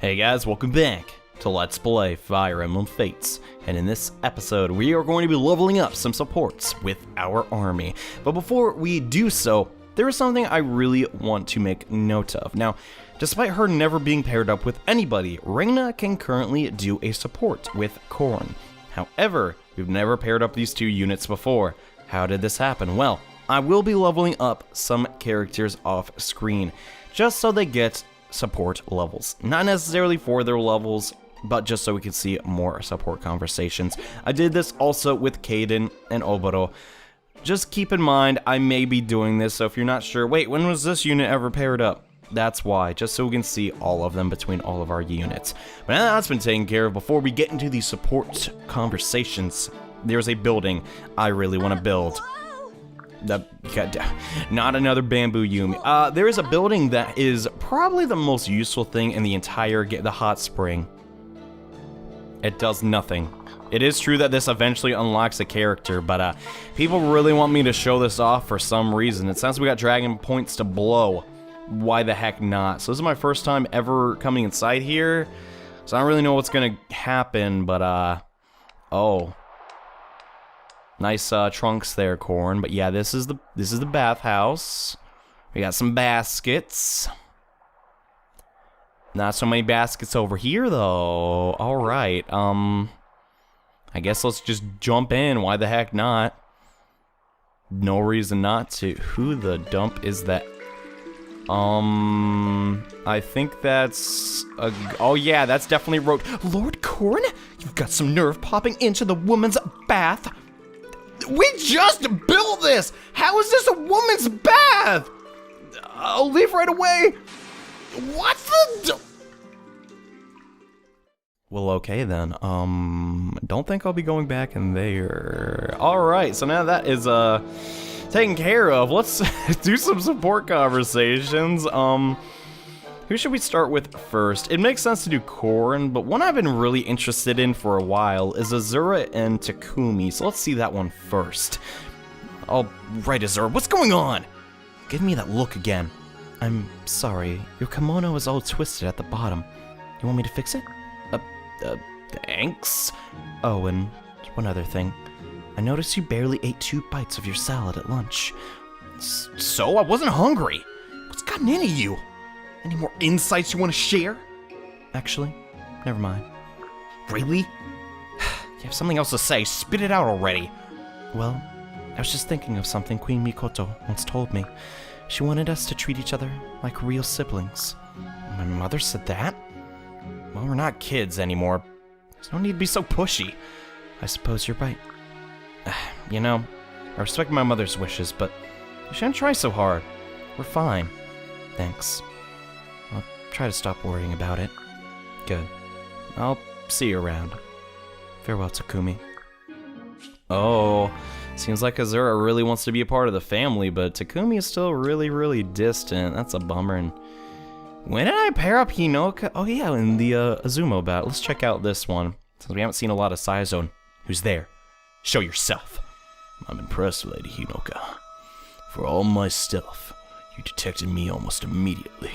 Hey guys, welcome back to Let's Play Fire Emblem Fates, and in this episode we are going to be leveling up some supports with our army. But before we do so, there is something I really want to make note of. Now, despite her never being paired up with anybody, Reina can currently do a support with Corrin. However, we've never paired up these two units before. How did this happen? Well, I will be leveling up some characters off screen, just so they get support levels. Not necessarily for their levels, but just so we can see more support conversations. I did this also with Caden and Oboro. Just keep in mind, I may be doing this, so if you're not sure, wait, when was this unit ever paired up? That's why, just so we can see all of them between all of our units. But now that's been taken care of, before we get into these support conversations, there's a building I really want to build. Not another bamboo Yumi. There is a building that is probably the most useful thing in the entire game, the hot spring. It does nothing. It is true that this eventually unlocks a character, but people really want me to show this off for some reason. It sounds we got dragon points to blow. Why the heck not? So this is my first time ever coming inside here, so I don't really know what's gonna happen, but oh. Nice trunks there, Corrin. But yeah, this is the bathhouse. We got some baskets. Not so many baskets over here though. All right. I guess let's just jump in. Why the heck not? No reason not to. Who the dump is that? I think that's oh yeah, that's definitely Lord Corrin. You've got some nerve popping into the woman's bath. We just built this! How is this a woman's bath? I'll leave right away. What the Well, okay then. Don't think I'll be going back in there. Alright, so now that is taken care of, let's do some support conversations. Who should we start with first? It makes sense to do Corrin, but one I've been really interested in for a while is Azura and Takumi, so let's see that one first. All right, Azura, what's going on? Give me that look again. I'm sorry, your kimono is all twisted at the bottom. You want me to fix it? Thanks. Oh, and one other thing. I noticed you barely ate 2 bites of your salad at lunch. So? I wasn't hungry. What's gotten into you? Any more insights you want to share? Actually, never mind. Really? You have something else to say. Spit it out already. Well, I was just thinking of something Queen Mikoto once told me. She wanted us to treat each other like real siblings. My mother said that? Well, we're not kids anymore. There's no need to be so pushy. I suppose you're right. You know, I respect my mother's wishes, but you shouldn't try so hard. We're fine. Thanks. I'll try to stop worrying about it. Good. I'll see you around. Farewell, Takumi. Oh, seems like Azura really wants to be a part of the family, but Takumi is still really distant. That's a bummer. And when did I pair up Honoka? Oh yeah, in the Azuma battle. Let's check out this one, since we haven't seen a lot of Saizone. Who's there? Show yourself. I'm impressed, Lady Honoka. For all my stuff, you detected me almost immediately.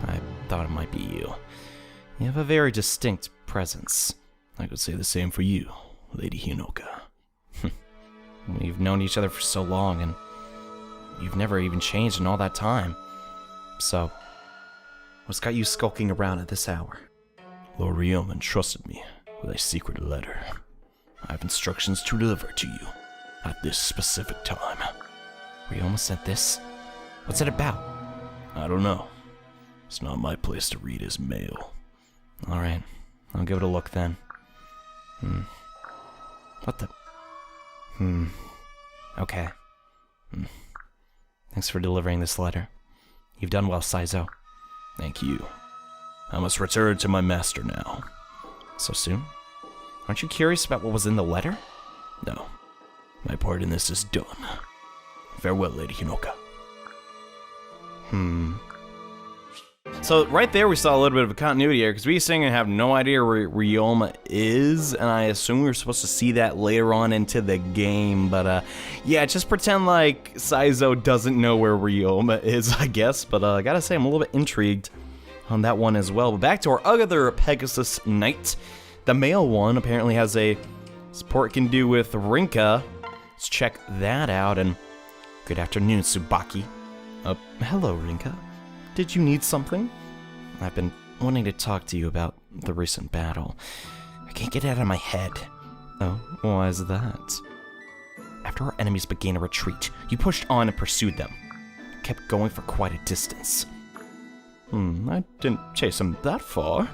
I thought it might be you. You have a very distinct presence. I could say the same for you, Lady Honoka. We've known each other for so long, and you've never even changed in all that time. So, what's got you skulking around at this hour? Lord Ryoma entrusted me with a secret letter. I have instructions to deliver to you at this specific time. Ryoma sent this? What's it about? I don't know. It's not my place to read his mail. Alright, I'll give it a look then. What the? Okay. Thanks for delivering this letter. You've done well, Saizo. Thank you. I must return to my master now. So soon? Aren't you curious about what was in the letter? No. My part in this is done. Farewell, Lady Honoka. So right there we saw a little bit of a continuity error, because we sing and have no idea where Ryoma is, and I assume we were supposed to see that later on into the game, but yeah, just pretend like Saizo doesn't know where Ryoma is, I guess, but I gotta say I'm a little bit intrigued on that one as well. But back to our other Pegasus Knight. The male one apparently has a support can do with Rinka. Let's check that out. And good afternoon, Tsubaki. Hello, Rinka. Did you need something? I've been wanting to talk to you about the recent battle. I can't get it out of my head. Oh, why is that? After our enemies began a retreat, you pushed on and pursued them. Kept going for quite a distance. I didn't chase them that far.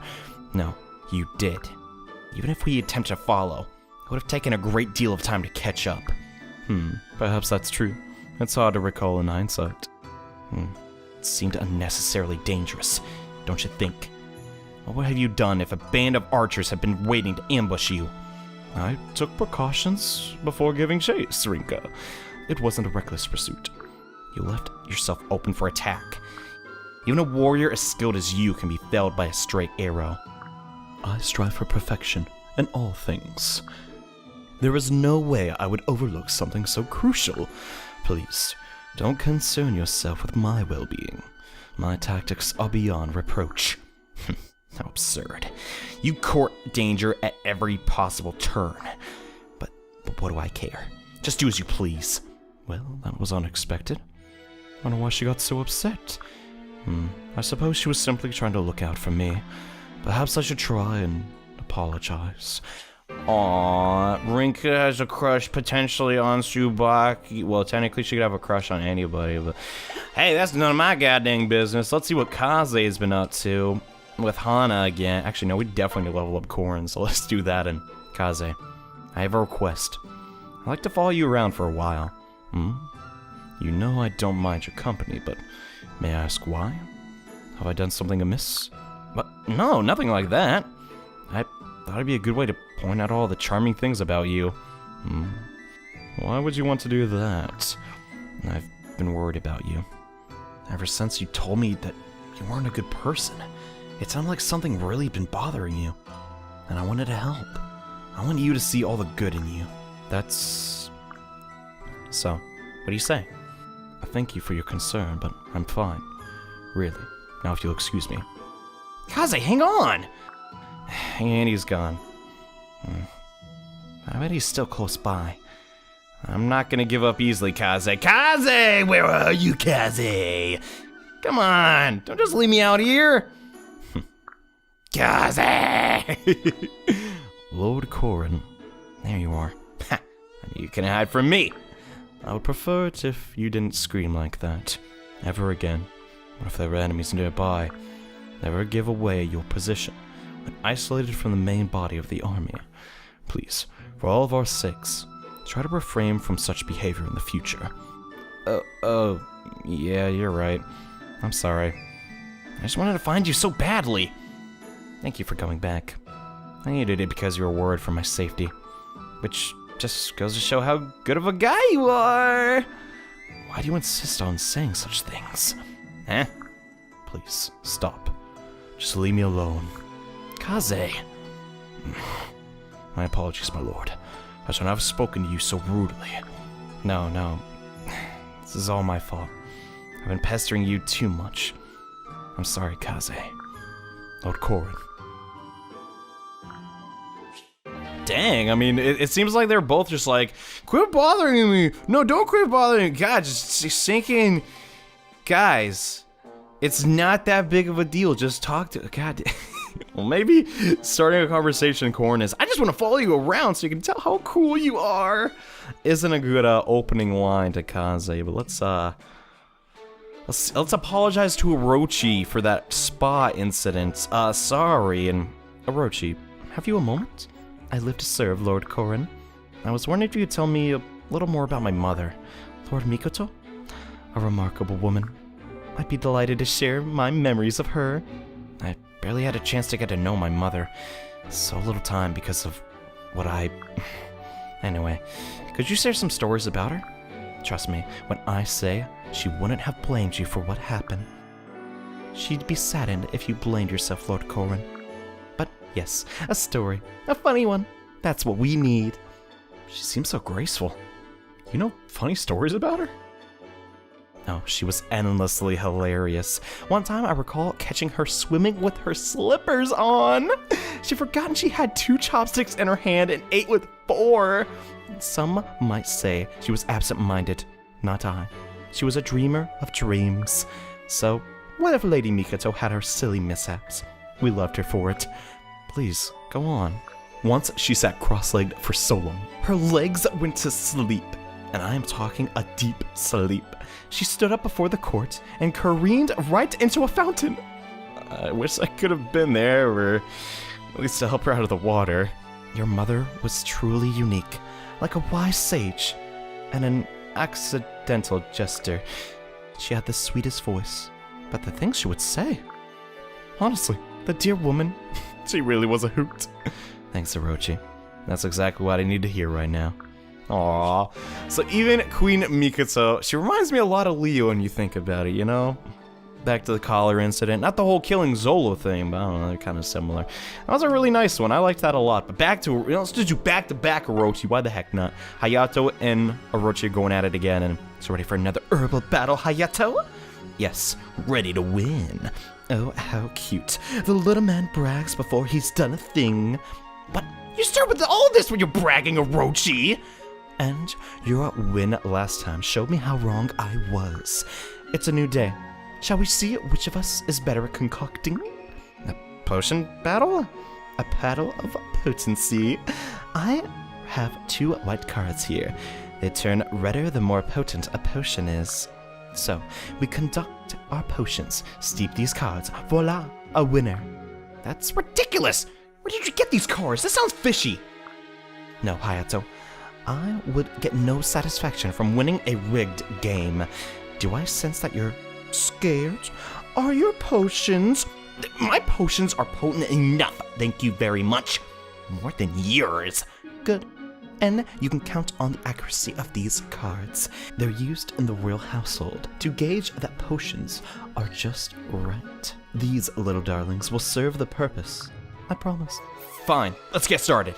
No, you did. Even if we attempted to follow, it would have taken a great deal of time to catch up. Perhaps that's true. It's hard to recall in hindsight. It seemed unnecessarily dangerous, don't you think? What would have you done if a band of archers had been waiting to ambush you? I took precautions before giving chase, Rinka. It wasn't a reckless pursuit. You left yourself open for attack. Even a warrior as skilled as you can be felled by a stray arrow. I strive for perfection in all things. There is no way I would overlook something so crucial. Please, don't concern yourself with my well-being. My tactics are beyond reproach. How absurd. You court danger at every possible turn. But what do I care? Just do as you please. Well, that was unexpected. I wonder why she got so upset. I suppose she was simply trying to look out for me. Perhaps I should try and apologize. Aww, Rinka has a crush potentially on Tsubaki. Well, technically she could have a crush on anybody, but hey, that's none of my goddamn business. Let's see what Kaze has been up to with Hana again. Actually, no, we definitely need to level up Korin, so let's do that. And Kaze, I have a request. I'd like to follow you around for a while. You know I don't mind your company, but may I ask why? Have I done something amiss? But no, nothing like that. I thought it'd be a good way to point out all the charming things about you. Why would you want to do that? I've been worried about you. Ever since you told me that you weren't a good person, it sounded like something really had been bothering you. And I wanted to help. I want you to see all the good in you. That's... So, what do you say? I thank you for your concern, but I'm fine. Really. Now if you'll excuse me. Kaze, hang on! And he's gone. I bet he's still close by. I'm not gonna give up easily, Kaze. Kaze! Where are you, Kaze? Come on! Don't just leave me out here! Kaze! Lord Korin. There you are. You can hide from me. I would prefer it if you didn't scream like that. Ever again. What if there were enemies nearby? Never give away your position when isolated from the main body of the army. Please, for all of our sakes, try to refrain from such behavior in the future. Yeah, you're right. I'm sorry. I just wanted to find you so badly. Thank you for coming back. I needed it because you were worried for my safety. Which just goes to show how good of a guy you are. Why do you insist on saying such things? Eh? Please, stop. Just leave me alone. Kaze. My apologies, my lord. I should not have spoken to you so rudely. No. This is all my fault. I've been pestering you too much. I'm sorry, Kaze. Lord Korin. Dang, I mean, it seems like they're both just like, quit bothering me. No, don't quit bothering me. God, just sinking. Guys, it's not that big of a deal. Just talk to, God. Well, maybe starting a conversation, Korin, is, I just want to follow you around so you can tell how cool you are. Isn't a good opening line to Kaze, but let's apologize to Orochi for that spa incident. Sorry, and Orochi, have you a moment? I live to serve, Lord Korin. I was wondering if you could tell me a little more about my mother, Lord Mikoto? A remarkable woman. I'd be delighted to share my memories of her. I barely had a chance to get to know my mother. So little time because of what I... Anyway, could you share some stories about her? Trust me, when I say she wouldn't have blamed you for what happened. She'd be saddened if you blamed yourself, Lord Korin. But yes, a story. A funny one. That's what we need. She seems so graceful. You know funny stories about her? Oh, she was endlessly hilarious. One time I recall catching her swimming with her slippers on. She'd forgotten she had 2 chopsticks in her hand and ate with 4. Some might say she was absent-minded. Not I. She was a dreamer of dreams. So, what if Lady Mikoto had her silly mishaps? We loved her for it. Please, go on. Once she sat cross-legged for so long, her legs went to sleep. And I am talking a deep sleep. She stood up before the court and careened right into a fountain. I wish I could have been there, or at least to help her out of the water. Your mother was truly unique, like a wise sage and an accidental jester. She had the sweetest voice, but the things she would say. Honestly, the dear woman, she really was a hoot. Thanks, Orochi. That's exactly what I need to hear right now. Aww. So even Queen Mikoto, she reminds me a lot of Leo when you think about it, you know? Back to the collar incident. Not the whole killing Zolo thing, but I don't know, they're kind of similar. That was a really nice one. I liked that a lot. But back to, you know, let's just do back-to-back Orochi. Why the heck not? Hayato and Orochi are going at it again, and so ready for another herbal battle, Hayato? Yes, ready to win. Oh, how cute. The little man brags before he's done a thing. But you start with all of this when you're bragging, Orochi. And your win last time showed me how wrong I was. It's a new day. Shall we see which of us is better at concocting? A potion battle? A battle of potency. I have 2 white cards here. They turn redder the more potent a potion is. So, we conduct our potions, steep these cards, voila, a winner. That's ridiculous! Where did you get these cards? This sounds fishy! No, Hayato. I would get no satisfaction from winning a rigged game. Do I sense that you're scared? Are your potions... My potions are potent enough, thank you very much. More than yours. Good. And you can count on the accuracy of these cards. They're used in the royal household to gauge that potions are just right. These little darlings will serve the purpose. I promise. Fine, let's get started.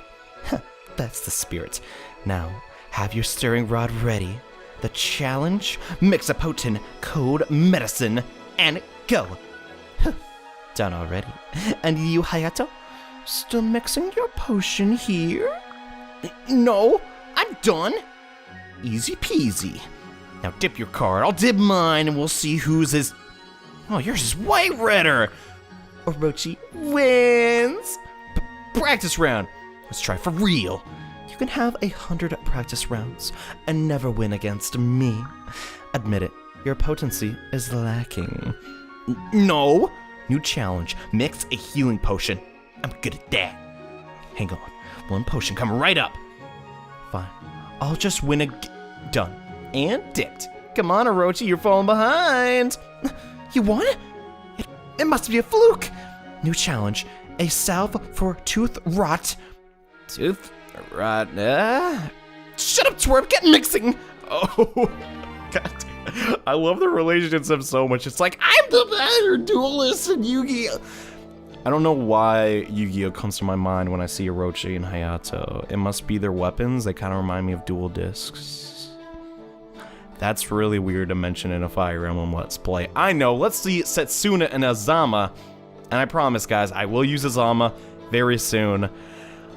That's the spirit. Now, have your stirring rod ready. The challenge, mix a potent code medicine, and go. Done already. And you, Hayato? Still mixing your potion here? No, I'm done. Easy peasy. Now dip your card, I'll dip mine, and we'll see whose is... Oh, yours is way redder. Orochi wins. Practice round. Let's try for real. You can have 100 practice rounds and never win against me. Admit it, your potency is lacking. No! New challenge, mix a healing potion. I'm good at that. Hang on, 1 potion coming right up. Fine, I'll just win done. And dipped. Come on, Orochi, you're falling behind. You won? It must be a fluke. New challenge, a salve for tooth rot. Tooth rot, Shut up, twerp, get mixing! Oh, God. I love the relationship so much. It's like, I'm the better duelist in Yu-Gi-Oh! I don't know why Yu-Gi-Oh comes to my mind when I see Orochi and Hayato. It must be their weapons. They kind of remind me of dual discs. That's really weird to mention in a Fire Emblem Let's Play. I know, let's see Setsuna and Azama. And I promise, guys, I will use Azama very soon.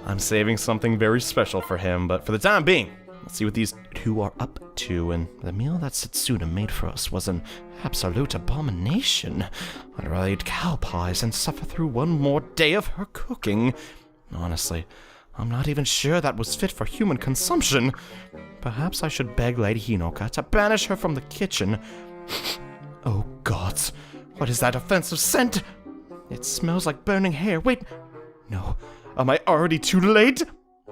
I'm saving something very special for him, but for the time being, let's see what these 2 are up to. And the meal that Setsuna made for us was an absolute abomination. I'd rather eat cow pies and suffer through 1 more day of her cooking. Honestly, I'm not even sure that was fit for human consumption. Perhaps I should beg Lady Honoka to banish her from the kitchen. Oh gods, what is that offensive scent? It smells like burning hair. Wait, no, am I already too late?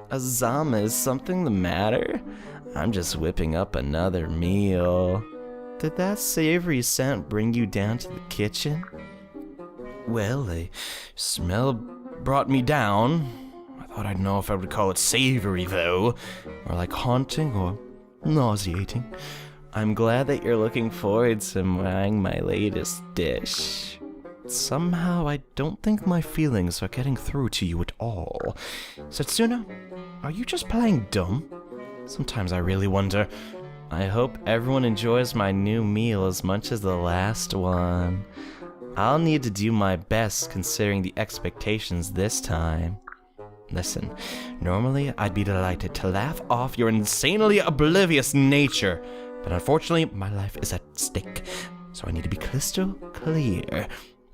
Azama, is something the matter? I'm just whipping up another meal. Did that savory scent bring you down to the kitchen? Well, the smell brought me down. I thought I'd know if I would call it savory, though. Or like haunting or nauseating. I'm glad that you're looking forward to trying my latest dish. Somehow, I don't think my feelings are getting through to you at all. Setsuna, are you just playing dumb? Sometimes I really wonder, I hope everyone enjoys my new meal as much as the last one. I'll need to do my best considering the expectations this time. Listen, normally I'd be delighted to laugh off your insanely oblivious nature, but unfortunately my life is at stake, so I need to be crystal clear.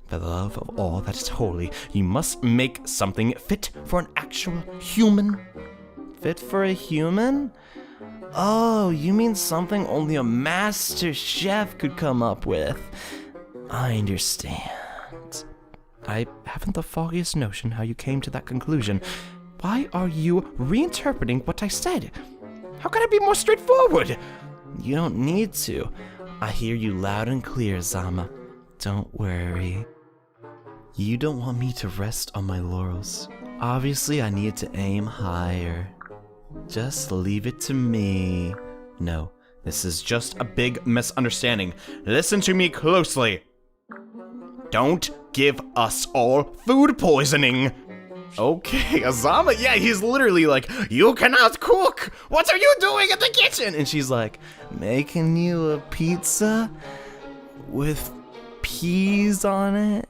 For the love of all that is holy, you must make something fit for an actual human. Fit for a human? Oh, you mean something only a master chef could come up with. I understand. I haven't the foggiest notion how you came to that conclusion. Why are you reinterpreting what I said? How can I be more straightforward? You don't need to. I hear you loud and clear, Zama. Don't worry. You don't want me to rest on my laurels. Obviously, I need to aim higher. Just leave it to me. No, this is just a big misunderstanding. Listen to me closely. Don't give us all food poisoning. Okay, Azama, yeah, he's literally like, you cannot cook. What are you doing in the kitchen? And she's like, making you a pizza with peas on it.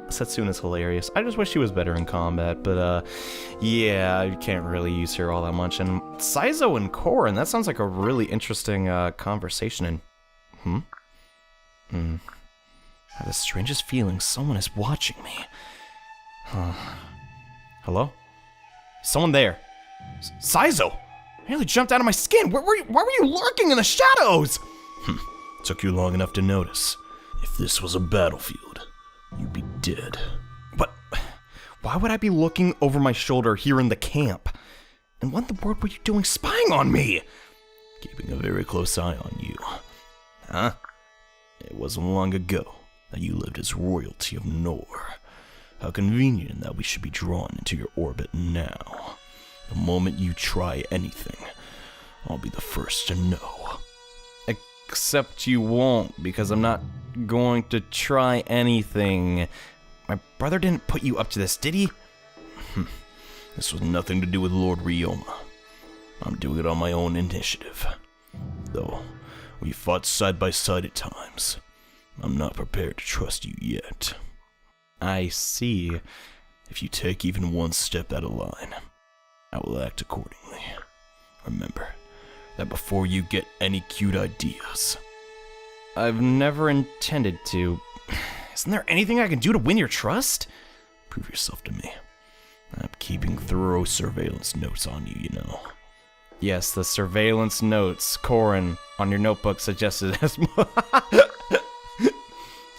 Setsuna's hilarious. I just wish she was better in combat, but yeah, you can't really use her all that much. And Saizo and Korin, that sounds like a really interesting conversation. And I have the strangest feeling someone is watching me. Hello? Someone there. Saizo! I nearly jumped out of my skin. Why were you lurking in the shadows? Took you long enough to notice. If this was a battlefield, you'd be dead. But why would I be looking over my shoulder here in the camp? And what in the world were you doing spying on me? Keeping a very close eye on you. Huh? It wasn't long ago that you lived as royalty of Nor. How convenient that we should be drawn into your orbit now. The moment you try anything, I'll be the first to know. Except you won't, because I'm not going to try anything. My brother didn't put you up to this, did he? This was nothing to do with Lord Ryoma. I'm doing it on my own initiative. Though, we fought side by side at times. I'm not prepared to trust you yet. I see. If you take even one step out of line, I will act accordingly. Remember that before you get any cute ideas. I've never intended to. Isn't there anything I can do to win your trust? Prove yourself to me. I'm keeping thorough surveillance notes on you, you know. Yes, the surveillance notes, Korin, on your notebook suggested as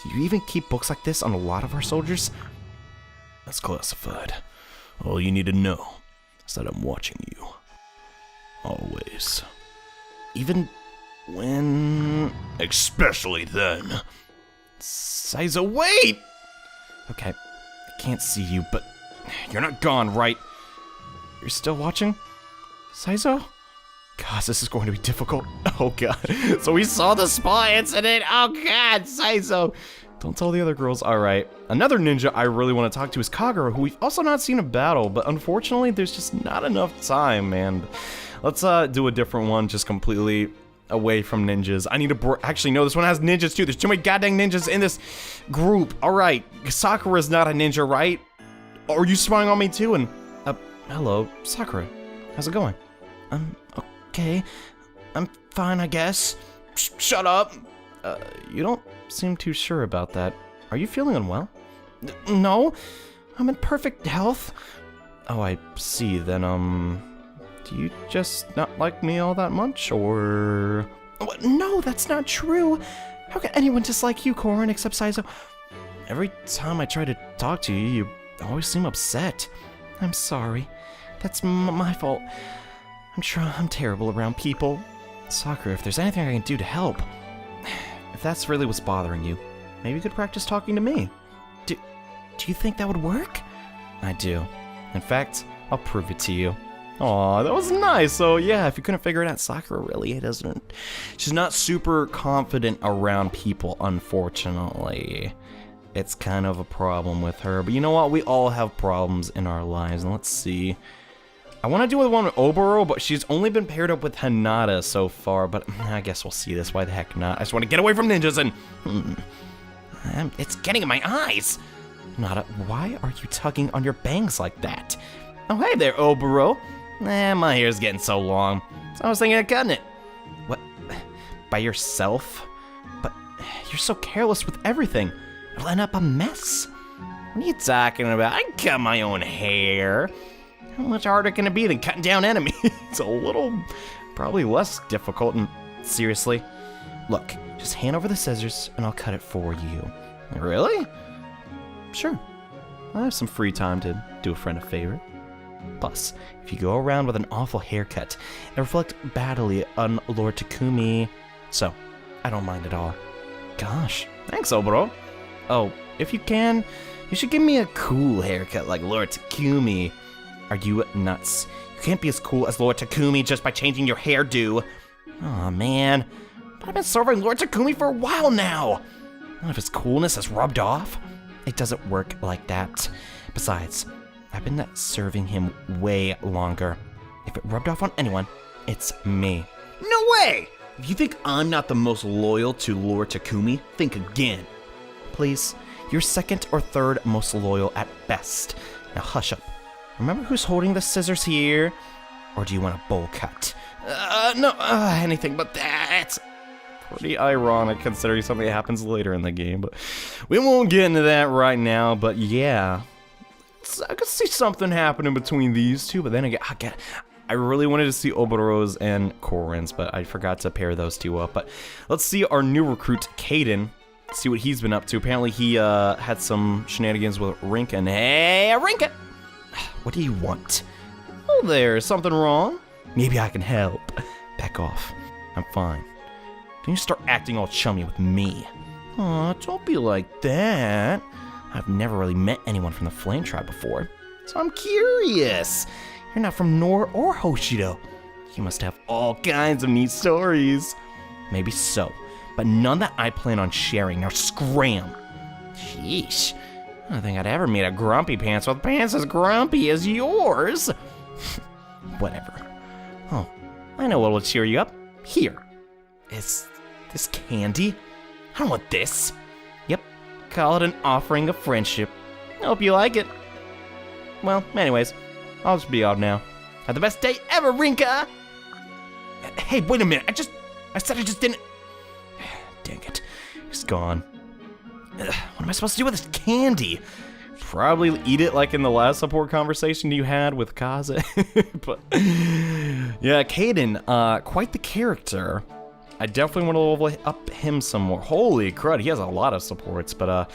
Do you even keep books like this on a lot of our soldiers? That's classified. All you need to know is that I'm watching you. Always. Even when... Especially then. Saizo, wait! Okay, I can't see you, but you're not gone, right? You're still watching? Saizo? Gosh, this is going to be difficult. Oh god. So we saw the spy incident. Oh god, Saizo. Don't tell the other girls. Alright. Another ninja I really want to talk to is Kagura, who we've also not seen in battle, but unfortunately there's just not enough time, man. Let's do a different one, just completely away from ninjas. I need to actually, no, this one has ninjas too. There's too many goddamn ninjas in this group. Alright. Sakura's not a ninja, right? Are you spying on me too? And, hello, Sakura. How's it going? Okay. I'm fine, I guess. Shut up. You don't seem too sure about that. Are you feeling unwell? No. I'm in perfect health. Oh, I see. Then, do you just not like me all that much, or... No, that's not true. How can anyone dislike you, Korin, except Saizo? Every time I try to talk to you, you always seem upset. I'm sorry. That's my fault. I'm terrible around people. Sakura, if there's anything I can do to help, if that's really what's bothering you, maybe you could practice talking to me. Do you think that would work? I do. In fact, I'll prove it to you. Aw, that was nice. So yeah, if you couldn't figure it out, Sakura really doesn't. She's not super confident around people, unfortunately. It's kind of a problem with her. But you know what? We all have problems in our lives. And let's see. I want to do one with Oboro, but she's only been paired up with Hinata so far, but I guess we'll see this. Why the heck not? I just want to get away from ninjas and... it's getting in my eyes. Hinata, why are you tugging on your bangs like that? Oh, hey there, Oboro. My hair's getting so long, so I was thinking of cutting it. What? By yourself? But you're so careless with everything. It'll end up a mess. What are you talking about? I cut my own hair. How much harder can it be than cutting down enemies? It's a little, probably less difficult, and seriously. Look, just hand over the scissors and I'll cut it for you. Really? Sure. I have some free time to do a friend a favor. Plus, if you go around with an awful haircut, it reflects badly on Lord Takumi. So, I don't mind at all. Gosh, thanks, Oboro. Oh, if you can, you should give me a cool haircut like Lord Takumi. Are you nuts? You can't be as cool as Lord Takumi just by changing your hairdo. Aw, man. But I've been serving Lord Takumi for a while now. None of his coolness has rubbed off. It doesn't work like that. Besides, I've been serving him way longer. If it rubbed off on anyone, it's me. No way! If you think I'm not the most loyal to Lord Takumi, think again. Please, you're second or third most loyal at best. Now hush up. Remember who's holding the scissors here? Or do you want a bowl cut? No, anything but that. Pretty ironic considering something that happens later in the game, but we won't get into that right now. But yeah, I could see something happening between these two, but then again, I really wanted to see Oboro's and Korin's, but I forgot to pair those two up. But let's see our new recruit, Caden. See what he's been up to. Apparently he had some shenanigans with Rinka, and hey, Rinka! What do you want? Oh, there's something wrong? Maybe I can help. Back off. I'm fine. Don't you start acting all chummy with me. Aw, don't be like that. I've never really met anyone from the Flame Tribe before, so I'm curious. You're not from Nor or Hoshido. You must have all kinds of neat stories. Maybe so, but none that I plan on sharing. Now scram. Sheesh. I don't think I'd ever meet a grumpy pants with pants as grumpy as yours. Whatever. Oh, I know what will cheer you up. Here. Is this candy? I don't want this. Yep, call it an offering of friendship. I hope you like it. Well, anyways, I'll just be out now. Have the best day ever, Rinka! Hey, wait a minute. I said I just didn't... Dang it. It's gone. What am I supposed to do with this candy? Probably eat it like in the last support conversation you had with Kaze. But yeah, Caden, quite the character. I definitely want to level up him some more. Holy crud, he has a lot of supports. But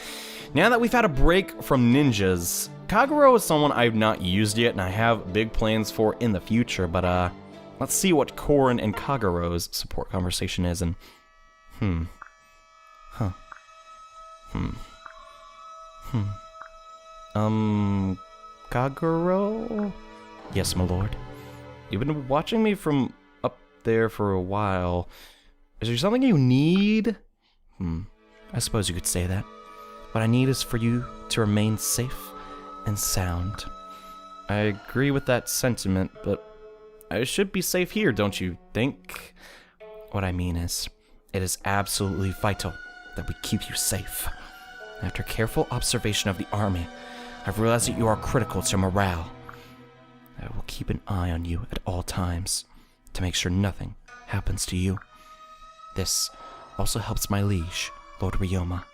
now that we've had a break from ninjas, Kagura is someone I've not used yet and I have big plans for in the future. But let's see what Korin and Kagura's support conversation is. And Kagura? Yes, my lord. You've been watching me from up there for a while. Is there something you need? I suppose you could say that. What I need is for you to remain safe and sound. I agree with that sentiment, but I should be safe here, don't you think? What I mean is, it is absolutely vital that we keep you safe. After careful observation of the army, I've realized that you are critical to morale. I will keep an eye on you at all times to make sure nothing happens to you. This also helps my liege, Lord Ryoma.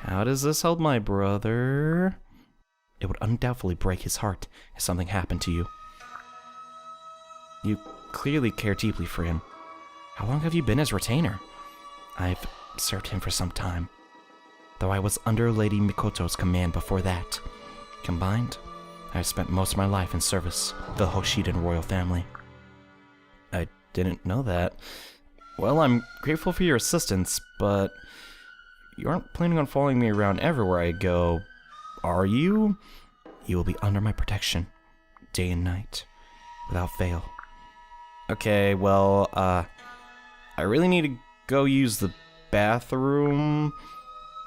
How does this help my brother? It would undoubtedly break his heart if something happened to you. You clearly care deeply for him. How long have you been his retainer? I've served him for some time, though I was under Lady Mikoto's command before that. Combined, I've spent most of my life in service of the Hoshidan royal family. I didn't know that. Well, I'm grateful for your assistance, but you aren't planning on following me around everywhere I go, are you? You will be under my protection, day and night, without fail. Okay, well, I really need to go use the bathroom.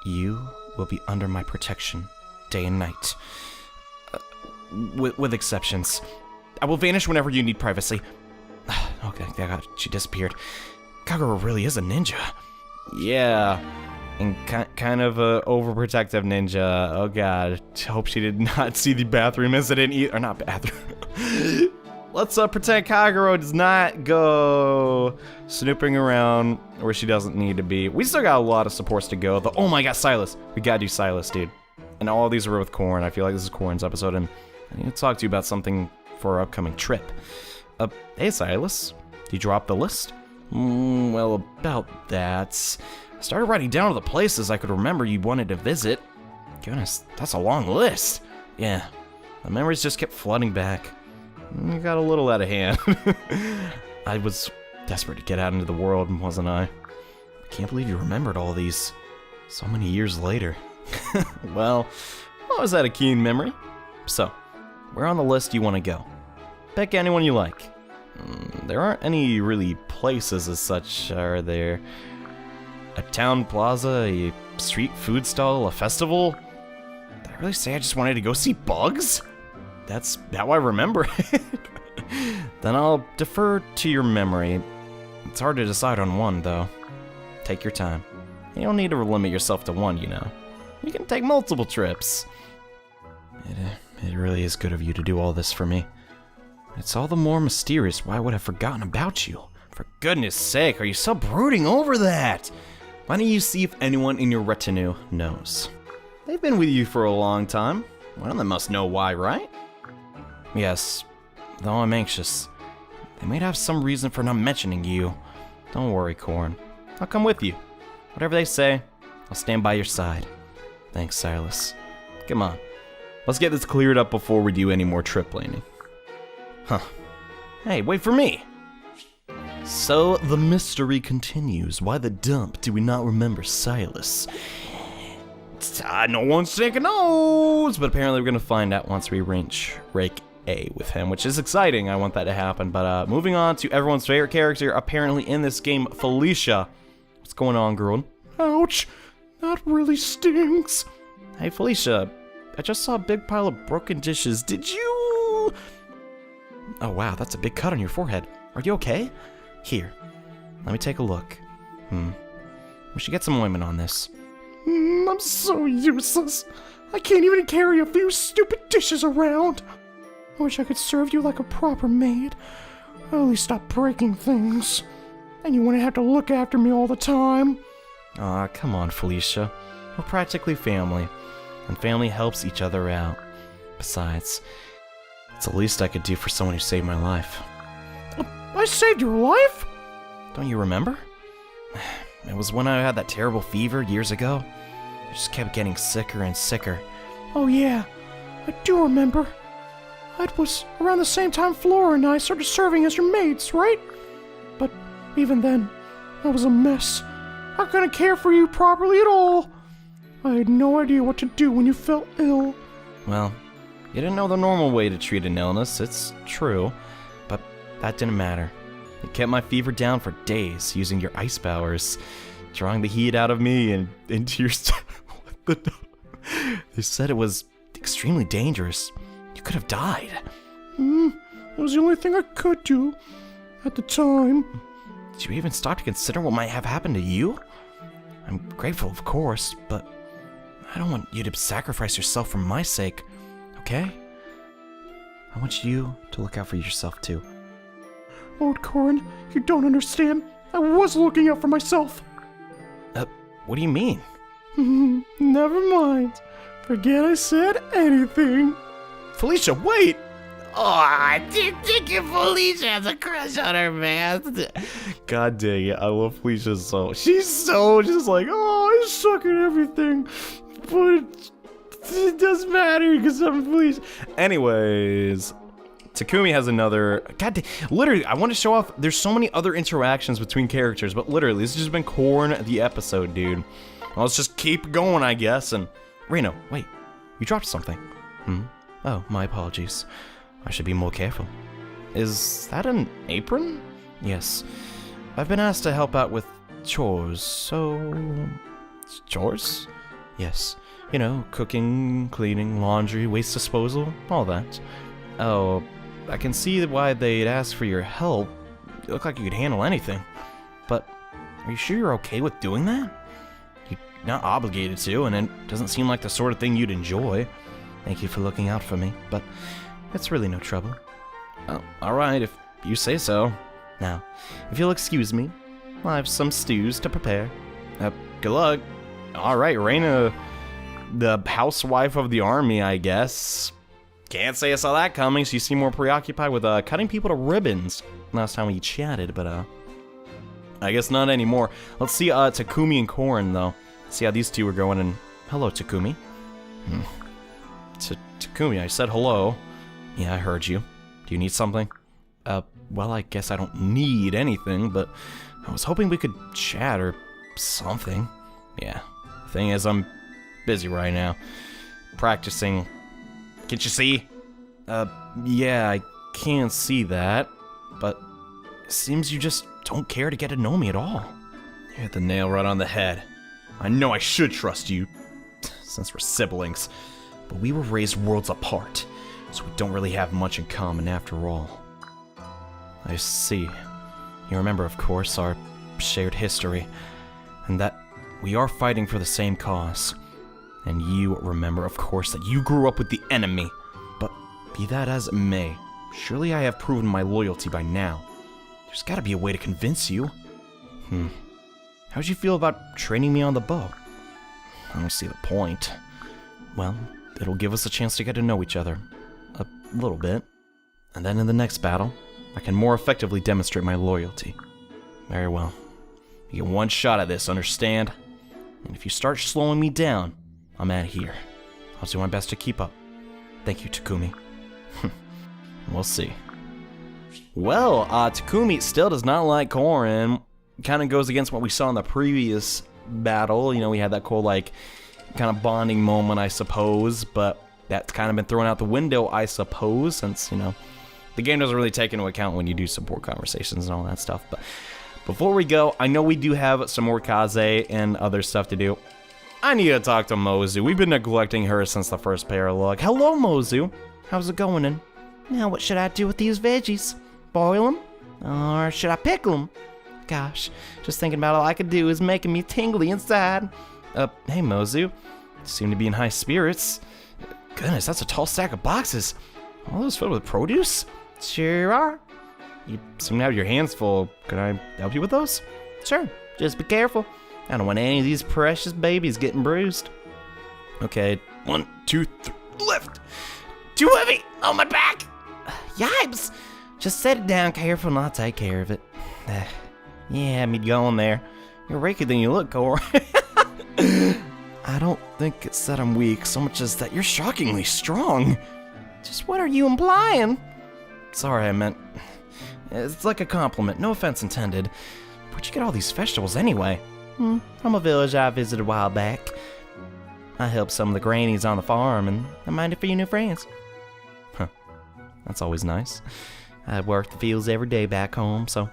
You will be under my protection, day and night. With exceptions. I will vanish whenever you need privacy. Okay, she disappeared. Kagura really is a ninja. Yeah, and kind of a overprotective ninja. Oh god, hope she did not see the bathroom incident either. Or not bathroom. Let's pretend Kagura does not go snooping around where she doesn't need to be. We still got a lot of supports to go. Oh my god, Silas. We gotta do Silas, dude. And all these were with Corn. I feel like this is Corn's episode, and I need to talk to you about something for our upcoming trip. Hey Silas, did you drop the list? Well, about that. I started writing down all the places I could remember you wanted to visit. Goodness, that's a long list. Yeah, the memories just kept flooding back. It got a little out of hand. I was desperate to get out into the world, wasn't I? I can't believe you remembered all these so many years later. Well, always had a keen memory. So, where on the list do you want to go? Pick anyone you like. There aren't any really places as such, are there? A town plaza, a street food stall, a festival? Did I really say I just wanted to go see bugs? That's how I remember it. Then I'll defer to your memory. It's hard to decide on one, though. Take your time. You don't need to limit yourself to one, you know. You can take multiple trips. It really is good of you to do all this for me. It's all the more mysterious why I would have forgotten about you. For goodness sake, are you so brooding over that? Why don't you see if anyone in your retinue knows? They've been with you for a long time. One of them must know why, right? Yes, though I'm anxious. They might have some reason for not mentioning you. Don't worry, Corn. I'll come with you. Whatever they say, I'll stand by your side. Thanks, Silas. Come on. Let's get this cleared up before we do any more trip planning. Huh. Hey, wait for me! So, the mystery continues. Why the dump do we not remember Silas? No one's taking knows, but apparently we're gonna find out once we rake A with him, which is exciting. I want that to happen. But moving on to everyone's favorite character, apparently in this game, Felicia. What's going on, girl? Ouch! That really stings. Hey, Felicia. I just saw a big pile of broken dishes. Did you... Oh, wow, that's a big cut on your forehead. Are you okay? Here, let me take a look. We should get some ointment on this. I'm so useless. I can't even carry a few stupid dishes around. I wish I could serve you like a proper maid. Or at least stop breaking things. And you wouldn't have to look after me all the time. Aw, come on, Felicia. We're practically family. And family helps each other out. Besides, it's the least I could do for someone who saved my life. I saved your life? Don't you remember? It was when I had that terrible fever years ago. I just kept getting sicker and sicker. Oh yeah, I do remember. It was around the same time Flora and I started serving as your maids, right? But even then, I was a mess. I couldn't care for you properly at all. I had no idea what to do when you fell ill. Well, you didn't know the normal way to treat an illness, it's true. But that didn't matter. You kept my fever down for days using your ice powers, drawing the heat out of me and into your They said it was extremely dangerous. You could have died. It was the only thing I could do at the time. Did you even stop to consider what might have happened to you? I'm grateful, of course, but I don't want you to sacrifice yourself for my sake, okay? I want you to look out for yourself, too. Lord Corrin, you don't understand. I was looking out for myself. What do you mean? Never mind. Forget I said anything. Felicia, wait! Oh, I did think Felicia has a crush on her, man. God dang it, I love Felicia so. She's so just like, oh, I suck at everything. But it doesn't matter because I'm Felicia. Anyways, Takumi has another. God dang, literally, I want to show off. There's so many other interactions between characters, but literally, this has just been Corn the episode, dude. Well, let's just keep going, I guess. And Reno, wait, you dropped something. Oh, my apologies. I should be more careful. Is that an apron? Yes. I've been asked to help out with chores, so... Chores? Yes. You know, cooking, cleaning, laundry, waste disposal, all that. Oh, I can see why they'd ask for your help. You look like you could handle anything. But are you sure you're okay with doing that? You're not obligated to, and it doesn't seem like the sort of thing you'd enjoy. Thank you for looking out for me, but it's really no trouble. Oh, alright, if you say so. Now, if you'll excuse me, I have some stews to prepare. Good luck. Alright, Reina, the housewife of the army, I guess. Can't say I saw that coming. She seemed more preoccupied with cutting people to ribbons last time we chatted, but I guess not anymore. Let's see Takumi and Korin, though. See how these two are going, and hello, Takumi. Takumi, I said hello. Yeah, I heard you. Do you need something? Well, I guess I don't need anything, but I was hoping we could chat or something. Yeah, thing is, I'm busy right now. Practicing. Can't you see? Yeah, I can see that, but it seems you just don't care to get to know me at all. You hit the nail right on the head. I know I should trust you, since we're siblings, but we were raised worlds apart, so we don't really have much in common after all. I see. You remember, of course, our shared history, and that we are fighting for the same cause. And you remember, of course, that you grew up with the enemy. But be that as it may, surely I have proven my loyalty by now. There's gotta be a way to convince you. How'd you feel about training me on the bow? I don't see the point. Well, it'll give us a chance to get to know each other. A little bit. And then in the next battle, I can more effectively demonstrate my loyalty. Very well. You get one shot at this, understand? And if you start slowing me down, I'm out of here. I'll do my best to keep up. Thank you, Takumi. We'll see. Well, Takumi still does not like Korin. Kind of goes against what we saw in the previous battle. You know, we had that cool, like, kind of bonding moment, I suppose. But that's kind of been thrown out the window, I suppose, since, you know, the game doesn't really take into account when you do support conversations and all that stuff. But before we go, I know we do have some more Kaze and other stuff to do. I need to talk to Mozu. We've been neglecting her since the first paralogue. Hello, Mozu. How's it going? And now what should I do with these veggies? Boil them? Or should I pickle them? Gosh, just thinking about all I could do is making me tingly inside. Hey, Mozu. You seem to be in high spirits. Goodness, that's a tall stack of boxes. All those filled with produce? Sure are. You seem to have your hands full. Could I help you with those? Sure, just be careful. I don't want any of these precious babies getting bruised. Okay, 1, 2, 3, lift! Too heavy! On my back! Yipes! Just set it down careful and I'll take care of it. Yeah, me going there. You're rakier than you look, Cor. I don't think it's that I'm weak so much as that you're shockingly strong. Just what are you implying? Sorry, I meant... It's like a compliment, no offense intended. Where'd you get all these vegetables anyway? From a village I visited a while back. I helped some of the grannies on the farm, and I minded for you new friends. Huh, that's always nice. I work the fields every day back home, so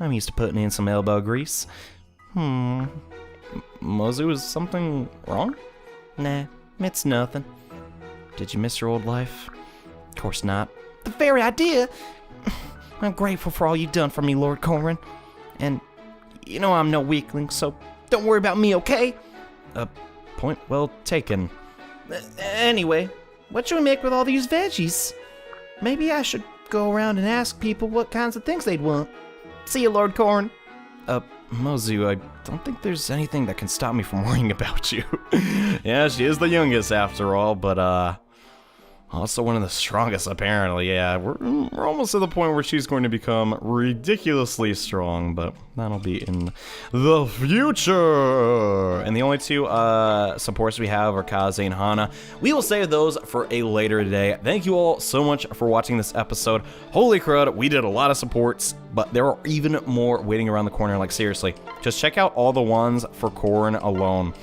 I'm used to putting in some elbow grease. Mozu, is something wrong? Nah, it's nothing. Did you miss your old life? Of course not. The very idea! I'm grateful for all you've done for me, Lord Korin. And you know I'm no weakling, so don't worry about me, okay? Point well taken. Anyway, what should we make with all these veggies? Maybe I should go around and ask people what kinds of things they'd want. See you, Lord Korin. Mozu, I don't think there's anything that can stop me from worrying about you. Yeah, she is the youngest after all, but also one of the strongest apparently. Yeah, we're almost to the point where she's going to become ridiculously strong, but that'll be in the future. And the only two supports we have are Kaze and Hana. We will save those for a later day. Thank you all so much for watching this episode. Holy crud, we did a lot of supports, but there are even more waiting around the corner. Like seriously, just check out all the ones for Korin alone.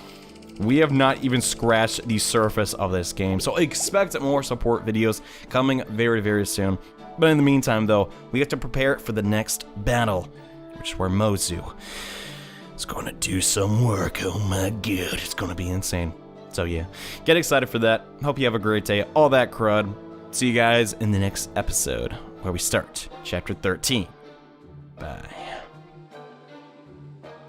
We have not even scratched the surface of this game, so expect more support videos coming very, very soon. But in the meantime, though, we have to prepare for the next battle, which is where Mozu is going to do some work. Oh my god, it's going to be insane. So yeah, get excited for that. Hope you have a great day. All that crud. See you guys in the next episode where we start, Chapter 13.